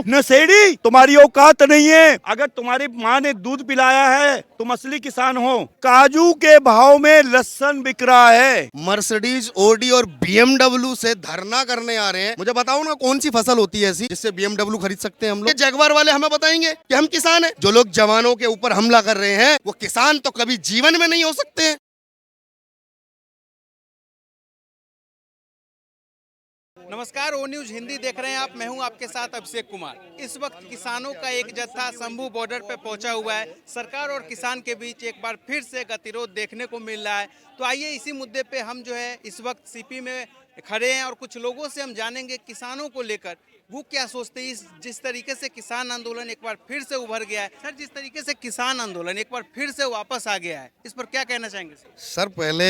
नशेड़ी, तुम्हारी औकात नहीं है। अगर तुम्हारी माँ ने दूध पिलाया है तुम असली किसान हो। काजू के भाव में लहसुन बिक रहा है। मर्सिडीज, ऑडी और बीएमडब्ल्यू से धरना करने आ रहे हैं। मुझे बताओ ना, कौन सी फसल होती है ऐसी जिससे बीएमडब्ल्यू खरीद सकते हैं हम लोग? ये जगुआर वाले हमें बताएंगे कि हम किसान हैं। जो लोग जवानों के ऊपर हमला कर रहे हैं वो किसान तो कभी जीवन में नहीं हो सकते हैं। नमस्कार, ओ न्यूज हिंदी देख रहे हैं आप। मैं हूं आपके साथ अभिषेक कुमार। इस वक्त किसानों का एक जत्था शंभू बॉर्डर पे पहुंचा हुआ है। सरकार और किसान के बीच एक बार फिर से गतिरोध देखने को मिल रहा है। तो आइए इसी मुद्दे पे हम जो है इस वक्त सीपी में खड़े हैं और कुछ लोगों से हम जानेंगे किसानों को लेकर वो क्या सोचते हैं। जिस तरीके से किसान आंदोलन एक बार फिर से उभर गया है सर, जिस तरीके से किसान आंदोलन एक बार फिर से वापस आ गया है, इस पर क्या कहना चाहेंगे सर, पहले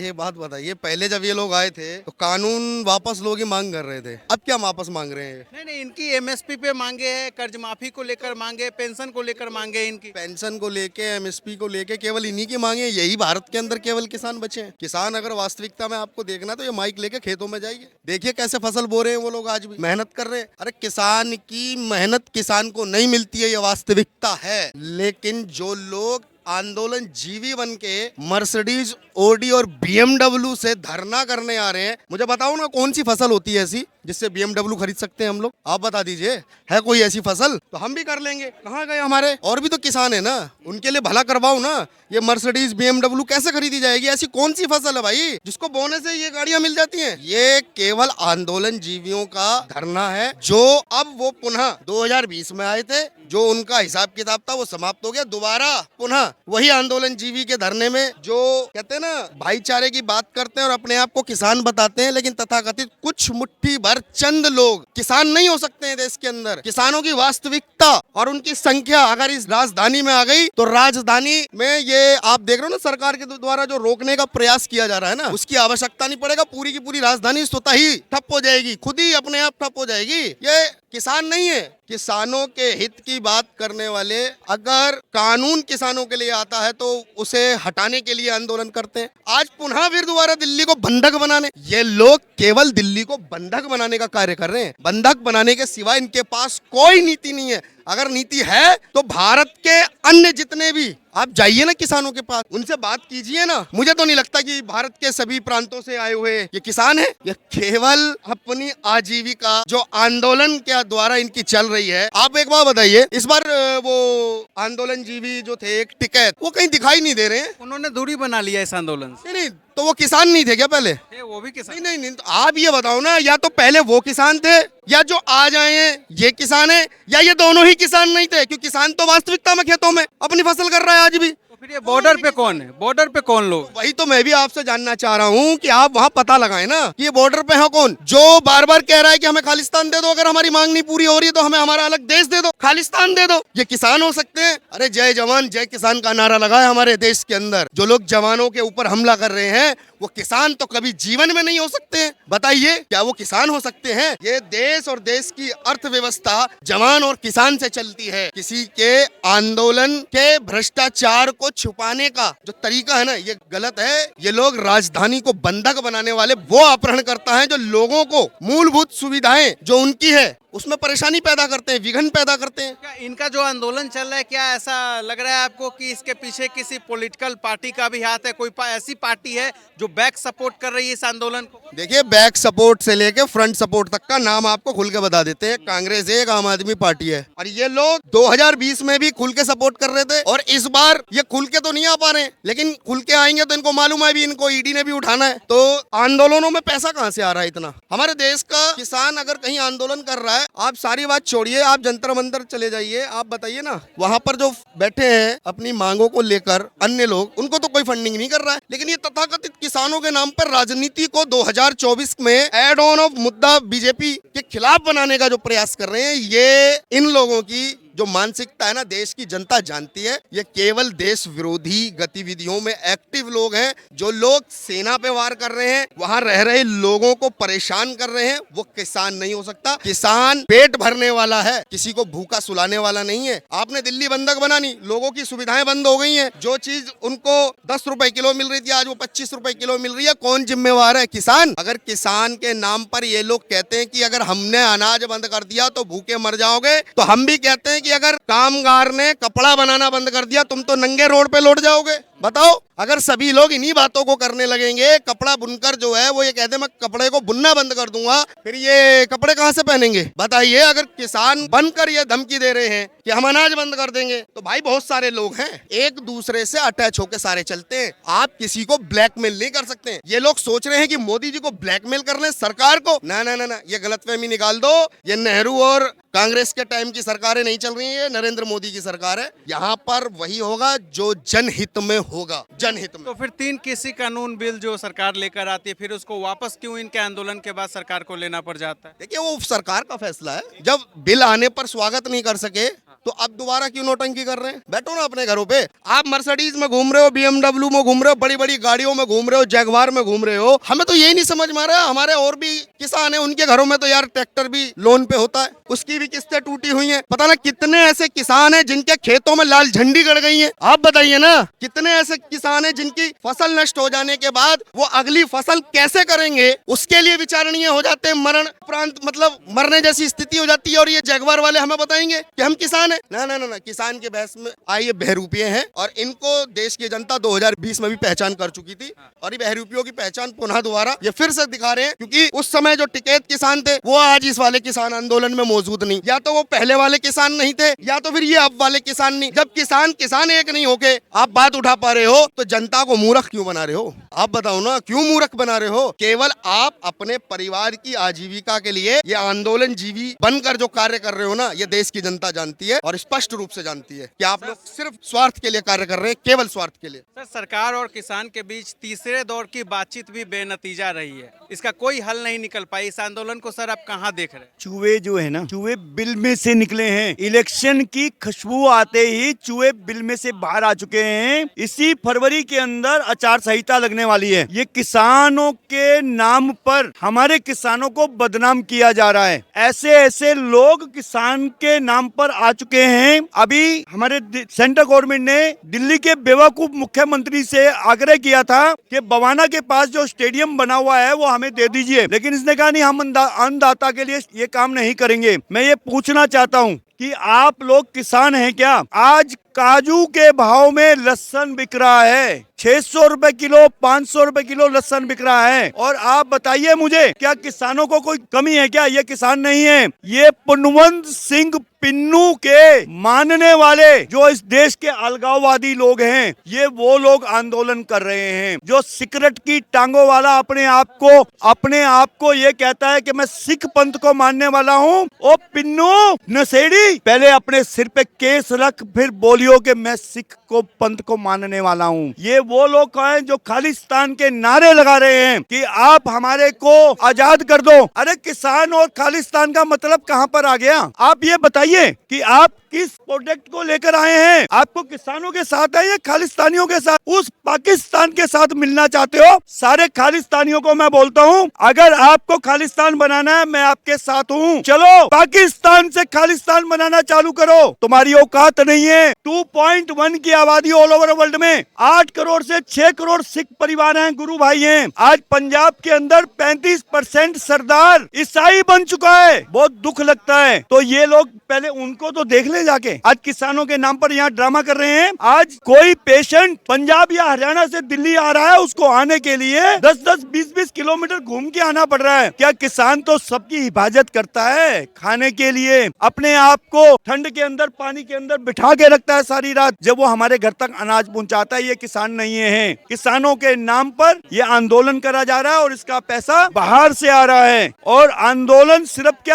ये बात बताइए, पहले जब ये लोग आए थे तो कानून वापस लोग ही मांग कर रहे थे। अब क्या वापस मांग रहे हैं? नहीं, इनकी एमएसपी पे मांगे हैं, कर्ज माफी को लेकर मांगे, पेंशन को लेकर मांगे। इनकी पेंशन को लेके, एमएसपी को लेके केवल इन्हीं की मांगे। यही भारत के अंदर केवल किसान बचे हैं। किसान अगर वास्तविकता में आपको देखना तो ये माइक लेके खेतों में जाइए, देखिए कैसे फसल बो रहे हैं वो लोग। आज भी मेहनत कर रहे हैं। अरे किसान की मेहनत किसान को नहीं मिलती है, ये वास्तविकता है। लेकिन जो लोग आंदोलन जीवी बन के मर्सिडीज, ऑडी और बीएमडब्ल्यू से धरना करने आ रहे हैं, मुझे बताओ ना, कौन सी फसल होती है ऐसी जिससे बीएमडब्ल्यू खरीद सकते हैं हम लोग? आप बता दीजिए, है कोई ऐसी फसल? तो हम भी कर लेंगे। कहाँ गए हमारे और भी तो किसान है ना, उनके लिए भला करवाओ ना। ये मर्सिडीज, बीएमडब्ल्यू कैसे खरीदी जाएगी? ऐसी कौन सी फसल है भाई जिसको बोने से ये गाड़ियां मिल जाती हैं? ये केवल आंदोलन जीवियों का धरना है, जो अब वो पुनः 2020 में आए थे, जो उनका हिसाब किताब था वो समाप्त हो गया। दोबारा पुनः वही आंदोलन जीवी के धरने में, जो कहते हैं ना भाईचारे की बात करते हैं और अपने आप को किसान बताते हैं, लेकिन तथाकथित कुछ मुट्ठी भर चंद लोग किसान नहीं हो सकते हैं देश के अंदर। किसानों की वास्तविकता और उनकी संख्या अगर इस राजधानी में आ गई तो राजधानी में ये आप देख रहे हो ना, सरकार के द्वारा जो रोकने का प्रयास किया जा रहा है ना, उसकी आवश्यकता नहीं पड़ेगा। पूरी की पूरी राजधानी स्वतः ही ठप हो जाएगी, खुद ही अपने आप ठप हो जाएगी। ये किसान नहीं है। किसानों के हित की बात करने वाले अगर कानून किसानों के लिए आता है तो उसे हटाने के लिए आंदोलन करते हैं। आज पुनः फिर दोबारा दिल्ली को बंधक बनाने, ये लोग केवल दिल्ली को बंधक बनाने का कार्य कर रहे हैं। बंधक बनाने के सिवाय इनके पास कोई नीति नहीं है। अगर नीति है तो भारत के अन्य जितने भी, आप जाइए ना किसानों के पास, उनसे बात कीजिए ना। मुझे तो नहीं लगता कि भारत के सभी प्रांतों से आए हुए ये किसान हैं। ये केवल अपनी आजीविका जो आंदोलन के द्वारा इनकी चल रही है। आप एक बात बताइए, इस बार वो आंदोलन जीवी जो थे एक टिकैत, वो कहीं दिखाई नहीं दे रहे हैं। उन्होंने दूरी बना लिया इस आंदोलन से। नहीं, तो वो किसान नहीं थे क्या पहले? वो भी किसान। नहीं, तो आप ये बताओ ना, या तो पहले वो किसान थे या जो आज आए हैं ये किसान है, या ये दोनों ही किसान नहीं थे? क्योंकि किसान तो वास्तविकता में खेतों में अपनी फसल कर रहा है आज भी। तो फिर ये बॉर्डर पे कौन है? बॉर्डर पे कौन लोग? वही तो मैं भी आपसे जानना चाह रहा हूँ कि आप वहाँ पता लगाएं ना कि ये बॉर्डर पे है कौन, जो बार बार कह रहा है कि हमें खालिस्तान दे दो, अगर हमारी मांग नहीं पूरी हो रही है तो हमें हमारा अलग देश दे दो, खालिस्तान दे दो। ये किसान हो सकते हैं? अरे जय जवान जय किसान का नारा लगा है हमारे देश के अंदर। जो लोग जवानों के ऊपर हमला कर रहे हैं वो किसान तो कभी जीवन में नहीं हो सकते हैं। बताइए, क्या वो किसान हो सकते हैं? ये देश और देश की अर्थव्यवस्था जवान और किसान से चलती है। किसी के आंदोलन के भ्रष्टाचार को छुपाने का जो तरीका है ना, ये गलत है। ये लोग राजधानी को बंधक बनाने वाले वो अपहरणकर्ता हैं जो लोगों को मूलभूत सुविधाएं जो उनकी है उसमें परेशानी पैदा करते हैं, विघ्न पैदा करते हैं। क्या इनका जो आंदोलन चल रहा है, क्या ऐसा लग रहा है आपको कि इसके पीछे किसी पॉलिटिकल पार्टी का भी हाथ है? कोई ऐसी पार्टी है जो बैक सपोर्ट कर रही है इस आंदोलन को? देखिए, बैक सपोर्ट से लेके फ्रंट सपोर्ट तक का नाम आपको खुल के बता देते हैं। कांग्रेस है, एक आम आदमी पार्टी है, और ये लोग 2020 में भी खुल के सपोर्ट कर रहे थे और इस बार ये खुल के तो नहीं आ पा रहे हैं, लेकिन खुल के आएंगे तो इनको मालूम है भी इनको ईडी ने भी उठाना है। तो आंदोलनों में पैसा कहाँ से आ रहा है इतना? हमारे देश का किसान अगर कहीं आंदोलन कर रहा है, आप सारी बात छोड़िए, आप जंतर मंतर चले जाइए, आप बताइए ना, वहाँ पर जो बैठे हैं अपनी मांगों को लेकर अन्य लोग, उनको तो कोई फंडिंग नहीं कर रहा है। लेकिन ये तथाकथित किसानों के नाम पर राजनीति को 2024 में एड ऑन ऑफ मुद्दा बीजेपी के खिलाफ बनाने का जो प्रयास कर रहे हैं, ये इन लोगों की जो मानसिकता है ना, देश की जनता जानती है। ये केवल देश विरोधी गतिविधियों में एक्टिव लोग हैं। जो लोग सेना पे वार कर रहे हैं, वहां रह रहे लोगों को परेशान कर रहे हैं, वो किसान नहीं हो सकता। किसान पेट भरने वाला है, किसी को भूखा सुलाने वाला नहीं है। आपने दिल्ली बंधक बनानी, लोगों की सुविधाएं बंद हो गई हैं। जो चीज उनको 10 रुपए किलो मिल रही थी, आज वो 25 रुपए किलो मिल रही है। कौन जिम्मेवार है? किसान। अगर किसान के नाम पर ये लोग कहते हैं कि अगर हमने अनाज बंद कर दिया तो भूखे मर जाओगे, तो हम भी कहते हैं कि अगर कामगार ने कपड़ा बनाना बंद कर दिया, तुम तो नंगे रोड पे लौट जाओगे। बताओ, अगर सभी लोग इन्हीं बातों को करने लगेंगे, कपड़ा बुनकर जो है वो ये कहते हैं मैं कपड़े को बुनना बंद कर दूंगा, फिर ये कपड़े कहां से पहनेंगे? बताइए। अगर किसान बनकर ये धमकी दे रहे हैं कि हम अनाज बंद कर देंगे, तो भाई बहुत सारे लोग हैं, एक दूसरे से अटैच होकर सारे चलते हैं। आप किसी को ब्लैकमेल नहीं कर सकते। ये लोग सोच रहे हैं कि मोदी जी को ब्लैकमेल कर लें, सरकार को। ना ना ना ना, ये गलतफहमी निकाल दो। ये नेहरू और कांग्रेस के टाइम की सरकारें नहीं चल रही है, नरेंद्र मोदी की सरकार है। यहाँ पर वही होगा जो जनहित में होगा, जनहित में। तो फिर 3 कृषि कानून बिल जो सरकार लेकर आती है, फिर उसको वापस क्यों इनके आंदोलन के बाद सरकार को लेना पड़ जाता है? देखिए, वो सरकार का फैसला है। जब बिल आने पर स्वागत नहीं कर सके, तो अब दोबारा क्यों नौटंकी कर रहे हैं? बैठो ना अपने घरों पे। आप मर्सिडीज में घूम रहे हो, BMW में घूम रहे हो, बड़ी बड़ी गाड़ियों में घूम रहे हो, जगवार में घूम रहे हो। हमें तो यही नहीं समझ में आ रहा है, हमारे और भी किसान हैं, उनके घरों में तो यार ट्रैक्टर भी लोन पे होता है, उसकी भी किस्तें टूटी हुई हैं। पता ना कितने ऐसे किसान हैं जिनके खेतों में लाल झंडी गड़ गई है। आप बताइए ना, कितने ऐसे किसान हैं जिनकी फसल नष्ट हो जाने के बाद वो अगली फसल कैसे करेंगे, उसके लिए विचारणीय हो जाते हैं। मरण उपरांत मतलब मरने जैसी स्थिति हो जाती है। और ये जगवार वाले हमें बताएंगे कि हम किसान हैं। ना ना ना ना, किसान के बहस में आए ये बहरूपिये हैं, और इनको देश की जनता 2020 में भी पहचान कर चुकी थी, और ये बहरूपियों की पहचान पुनः दोबारा ये फिर से दिखा रहे हैं। क्योंकि उस समय जो टिकैत किसान थे, वो आज इस वाले किसान आंदोलन में मौजूद नहीं। या तो वो पहले वाले किसान नहीं थे, या तो फिर ये अब वाले किसान नहीं। जब किसान एक नहीं होके आप बात उठा पा रहे हो, तो जनता को मूर्ख क्यों बना रहे हो? आप बताओ ना, क्यों मूर्ख बना रहे हो? केवल आप अपने परिवार की आजीविका के लिए ये आंदोलन जीवी बनकर जो कार्य कर रहे हो ना, ये देश की जनता जानती है, और स्पष्ट रूप से जानती है कि आप लोग सिर्फ स्वार्थ के लिए कार्य कर रहे हैं, केवल स्वार्थ के लिए। सर, सरकार और किसान के बीच तीसरे दौर की बातचीत भी बेनतीजा रही है, इसका कोई हल नहीं निकल पाई। इस आंदोलन को सर आप कहां देख रहे हैं? चूहे जो है ना, चूहे बिल में से निकले हैं। इलेक्शन की खुशबू आते ही चूहे बिल में से बाहर आ चुके हैं। इसी फरवरी के अंदर आचार संहिता लगने वाली है। ये किसानों के नाम पर हमारे किसानों को बदनाम किया जा रहा है। ऐसे ऐसे लोग किसान के नाम पर आ चुके हैं। अभी हमारे सेंट्रल गवर्नमेंट ने दिल्ली के बेवकूफ मुख्यमंत्री से आग्रह किया था कि बवाना के पास जो स्टेडियम बना हुआ है वो हमें दे दीजिए, लेकिन इसने कहा नहीं, हम अन्नदाता के लिए ये काम नहीं करेंगे। मैं ये पूछना चाहता हूँ कि आप लोग किसान हैं क्या? आज काजू के भाव में लहसुन बिक रहा है, 600 रुपए किलो, 500 रुपए किलो लहसुन बिक रहा है। और आप बताइए मुझे, क्या किसानों को कोई कमी है क्या? ये किसान नहीं है, ये पुनवंत सिंह पिन्नू के मानने वाले जो इस देश के अलगाववादी लोग हैं, ये वो लोग आंदोलन कर रहे हैं। जो सिगरेट की टांगों वाला अपने आप को ये कहता है कि मैं सिख पंथ को मानने वाला हूँ। ओ पिन्नू नशेड़ी, पहले अपने सिर पे केस रख, फिर बोलियो कि मैं सिख को पंथ को मानने वाला हूँ। ये वो लोग हैं जो खालिस्तान के नारे लगा रहे हैं कि आप हमारे को आजाद कर दो। अरे किसान और खालिस्तान का मतलब कहाँ पर आ गया? आप ये बताइए कि आप किस प्रोडक्ट को लेकर आए हैं? आपको किसानों के साथ है या खालिस्तानियों के साथ? उस पाकिस्तान के साथ मिलना चाहते हो? सारे खालिस्तानियों को मैं बोलता हूँ, अगर आपको खालिस्तान बनाना है, मैं आपके साथ हूँ। चलो पाकिस्तान से खालिस्तान बनाना चालू करो। तुम्हारी औकात नहीं है। 2.1 की आबादी ऑल ओवर वर्ल्ड में 8 करोड़ से 6 करोड़ सिख परिवार हैं, गुरु भाई हैं। आज पंजाब के अंदर 35% सरदार ईसाई बन चुका है। बहुत दुख लगता है। तो ये लोग पहले उनको तो देख ले जाके। आज किसानों के नाम पर यहाँ ड्रामा कर रहे हैं। आज कोई पेशेंट पंजाब या हरियाणा से दिल्ली आ रहा है, उसको आने के लिए 10-10, 20-20 किलोमीटर घूम के आना पड़ रहा है। क्या किसान तो सबकी हिफाजत करता है खाने के लिए? अपने आप को ठंड के अंदर, पानी के अंदर बिठा के रखता है सारी रात, जब वो हमारे घर तक अनाज पहुंचाता है। ये किसान नहीं है। किसानों के नाम पर ये आंदोलन करा जा रहा है और इसका पैसा बाहर से आ रहा है। और आंदोलन सिर्फ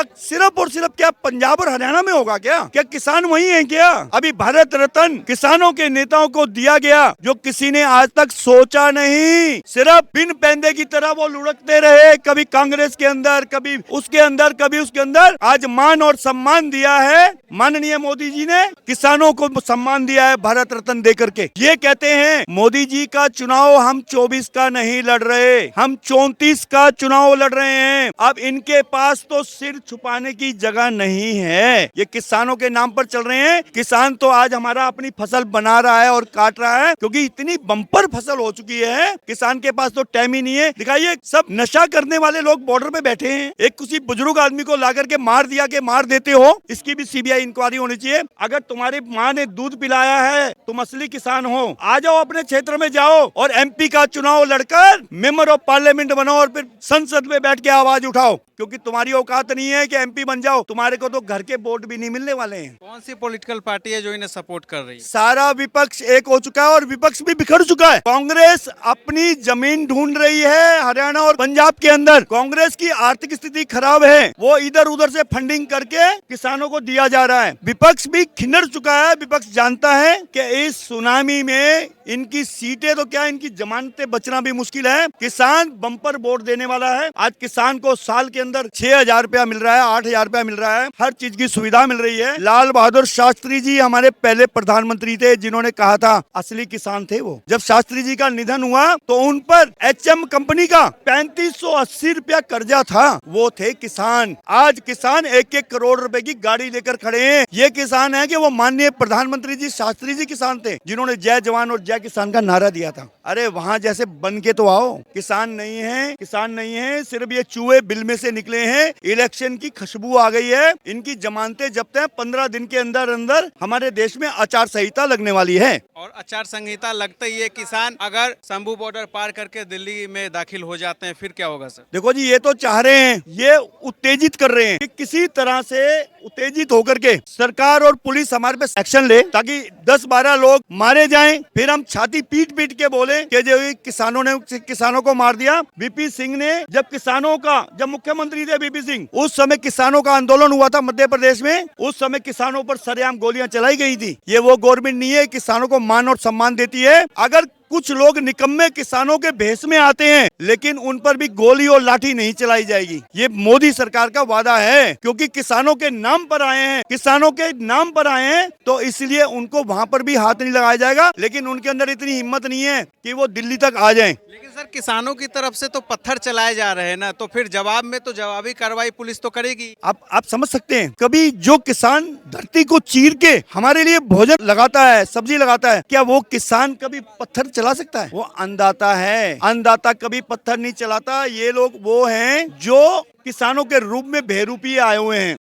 और सिर्फ क्या पंजाब और हरियाणा में होगा क्या? क्या किसान वही है क्या? अभी भारत रत्न किसानों के नेताओं को दिया गया, जो किसी ने आज तक सोचा नहीं। सिर्फ बिन पैंदे की तरह वो लुढ़कते रहे, कभी कांग्रेस के अंदर, कभी उसके अंदर, कभी उसके अंदर। आज मान और सम्मान दिया है माननीय मोदी जी ने किसानों को सम्मान दिया है भारत रत्न देकर के। ये कहते हैं मोदी जी का चुनाव हम 24 का नहीं लड़ रहे, हम 34 का चुनाव लड़ रहे हैं। अब इनके पास तो सिर छुपाने की जगह नहीं है, ये किसानों के नाम पर चल रहे हैं। किसान तो आज हमारा अपनी फसल बना रहा है और काट रहा है, क्योंकि इतनी बम्पर फसल हो चुकी है, किसान के पास तो टाइम ही नहीं है। दिखाइए, सब नशा करने वाले लोग बॉर्डर पे बैठे हैं। एक किसी बुजुर्ग आदमी को ला करके मार दिया के मार देते हो, इसकी भी सीबीआई इंक्वायरी होनी चाहिए। अगर तुम्हारी माँ ने दूध पिलाया है, तुम असली किसान हो, आ जाओ अपने क्षेत्र में जाओ और एमपी का चुनाव लड़कर मेंबर ऑफ पार्लियामेंट बनो और फिर संसद में बैठ के आवाज उठाओ, क्योंकि तुम्हारी औकात नहीं है कि एमपी बन जाओ। तुम्हारे को तो घर के वोट भी नहीं मिलने वाले हैं। कौन सी पॉलिटिकल पार्टी है जो इन्हें सपोर्ट कर रही है? सारा विपक्ष एक हो चुका है और विपक्ष भी बिखर चुका है। कांग्रेस अपनी जमीन ढूंढ रही है हरियाणा और पंजाब के अंदर। कांग्रेस की आर्थिक स्थिति खराब है, वो इधर उधर से फंडिंग करके किसानों को दिया जा रहा है। विपक्ष भी खिन्नर चुका है। विपक्ष जानता है कि इस सुनामी में इनकी सीटें तो क्या, इनकी जमानतें बचना भी मुश्किल है। किसान बम्पर वोट देने वाला है। आज किसान को साल के अंदर 6,000 रुपया मिल रहा है, 8,000 रुपया मिल रहा है, हर चीज की सुविधा मिल रही है। लाल बहादुर शास्त्री जी हमारे पहले प्रधानमंत्री थे, जिन्होंने कहा था असली किसान थे वो। जब शास्त्री जी का निधन हुआ तो उन पर एचएम कंपनी का 3580 रुपया कर्जा था, वो थे किसान। आज किसान 1-1 करोड़ रुपए की गाड़ी लेकर खड़े हैं। ये किसान है कि वो माननीय प्रधानमंत्री जी शास्त्री जी किसान थे, जिन्होंने जय जवान और जय किसान का नारा दिया था। अरे वहाँ जैसे बन के तो आओ। किसान नहीं है, किसान नहीं है, सिर्फ ये चूहे बिल में से निकले हैं। इलेक्शन की खुशबू आ गई है। इनकी जमानतें जब्त हैं। 15 दिन के अंदर अंदर हमारे देश में आचार संहिता लगने वाली है। और आचार संहिता लगते ही ये किसान अगर शंभू बॉर्डर पार करके दिल्ली में दाखिल हो जाते हैं, फिर क्या होगा सर? देखो जी, ये तो चाह रहे हैं, ये उत्तेजित कर रहे हैं कि किसी तरह से उत्तेजित होकर के सरकार और पुलिस हमारे पे एक्शन ले, ताकि 10-12 लोग मारे जाएं। फिर हम छाती पीट पीट के बोले कि जो किसानों ने किसानों को मार दिया। बीपी सिंह ने जब मुख्यमंत्री थे बीपी सिंह, उस समय किसानों का आंदोलन हुआ था मध्य प्रदेश में। उस समय किसानों पर सरेआम गोलियां चलाई गई थी। ये वो गवर्नमेंट नहीं है किसानों को मान और सम्मान देती है। अगर कुछ लोग निकम्मे किसानों के भेष में आते हैं, लेकिन उन पर भी गोली और लाठी नहीं चलाई जाएगी। ये मोदी सरकार का वादा है, क्योंकि किसानों के नाम पर आए हैं, किसानों के नाम पर आए हैं, तो इसलिए उनको वहां पर भी हाथ नहीं लगाया जाएगा। लेकिन उनके अंदर इतनी हिम्मत नहीं है कि वो दिल्ली तक आ जाएं। लेकिन सर, किसानों की तरफ से तो पत्थर चलाए जा रहे हैं ना, तो फिर जवाब में तो जवाबी कार्रवाई पुलिस तो करेगी। आप समझ सकते हैं, कभी जो किसान धरती को चीर के हमारे लिए भोजन लगाता है, सब्जी लगाता है, क्या वो किसान कभी पत्थर चला सकता है? वो अन्नदाता है। अन्नदाता कभी पत्थर नहीं चलाता। ये लोग वो हैं जो किसानों के रूप में बहरूपी आए हुए हैं।